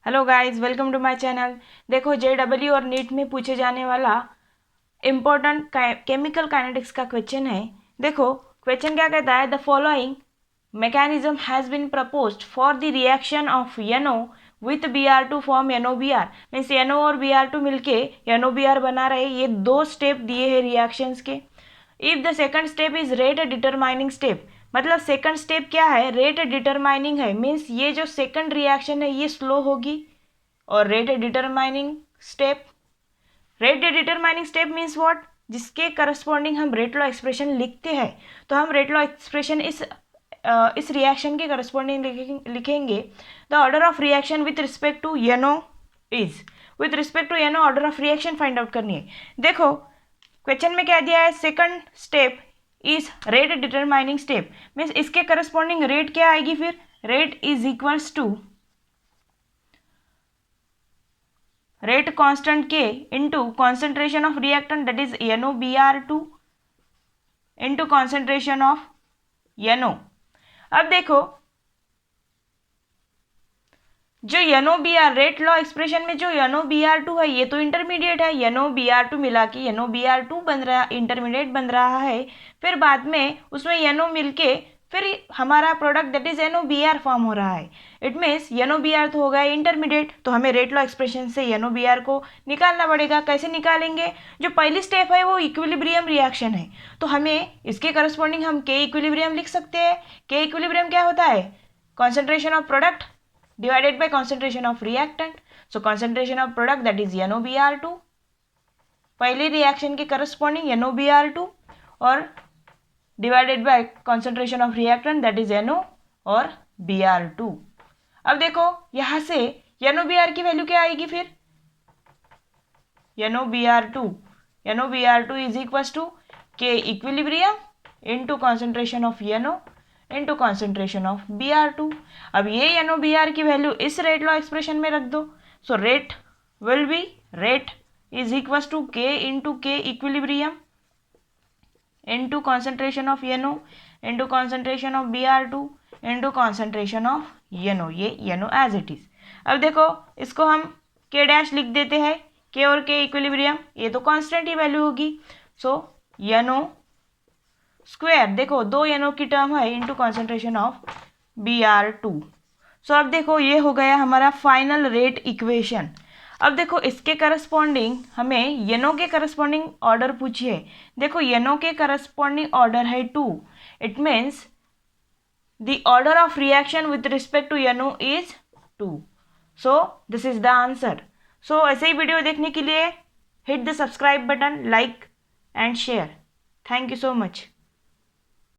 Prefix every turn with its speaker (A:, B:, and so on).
A: Hello guys, welcome to my channel. देखो, जेडब्ल्यू और नीट में पूछे जाने वाला इम्पोर्टेंट केमिकल काइनेटिक्स का क्वेश्चन है। देखो, क्वेश्चन क्या कहता है, the following mechanism has been proposed for the reaction of NO with Br to form NOBr। Means NO और Br2 मिलके NOBr बना रहे। ये दो स्टेप दिए हैं रिएक्शंस के। If the second step is rate determining step, मतलब सेकंड स्टेप क्या है, रेट डिटरमाइनिंग है। मीन्स ये जो सेकंड रिएक्शन है ये स्लो होगी। और rate determining step, rate determining step means what, जिसके करस्पॉन्डिंग हम रेट लॉ एक्सप्रेशन लिखते हैं। तो हम रेट लॉ एक्सप्रेशन इस रिएक्शन के करस्पॉन्डिंग लिखेंगे। The order of reaction with respect to N O is, with respect to N O order of reaction find out करनी है। देखो, क्वेश्चन में क्या दिया है, second step is rate determining step. Means इसके करस्पॉन्डिंग रेट क्या आएगी, फिर rate is equals to rate constant के into concentration of reactant that is NOBr2 into concentration of NO। अब देखो, जो NOBr रेट लॉ एक्सप्रेशन में जो NOBr2 है ये तो इंटरमीडिएट है। NOBr2 मिला के NOBr2 बन रहा, इंटरमीडिएट बन रहा है। फिर बाद में उसमें NO मिलके फिर हमारा product that is NOBr form हो रहा है। इट मीन्स NOBr तो हो गया इंटरमीडिएट। तो हमें रेट लॉ एक्सप्रेशन से NOBr को निकालना पड़ेगा। कैसे निकालेंगे, जो पहली स्टेप है वो इक्विलिब्रियम रिएक्शन है, तो हमें इसके करस्पॉन्डिंग हम K इक्विलिब्रियम लिख सकते हैं। K इक्विलिब्रियम क्या होता है, concentration of product divided by concentration of reactant। So concentration of product that is NOBr2, पहली रिएक्शन के करस्पॉन्डिंग NOBr2 और divided by concentration of reactant that is NO और Br2। अब देखो यहां से NOBr की वैल्यू क्या आएगी, फिर NOBr2 is equal to K equilibrium into concentration of NO into concentration of Br2। अब ये NOBr की वैल्यू इस रेट लॉ एक्सप्रेशन में रख दो। So rate will be, rate is equal to K into K equilibrium into concentration of NO into concentration of Br2 into concentration of NO। ये NO as it is. अब देखो, इसको हम K dash लिख देते हैं। K और K equilibrium, ये तो कांस्टेंट ही वैल्यू होगी। सो NO स्क्वायर, देखो दो NO की टर्म है, इंटू कॉन्सेंट्रेशन ऑफ Br2। सो अब देखो ये हो गया हमारा फाइनल रेट इक्वेशन। अब देखो इसके करस्पॉन्डिंग हमें NO के करस्पॉन्डिंग ऑर्डर पूछिए। देखो NO के करस्पॉन्डिंग ऑर्डर है 2। It means the order of reaction with respect to NO is 2। So this is the answer. So ऐसे ही वीडियो देखने के लिए hit the subscribe button, like and share. Thank you so much.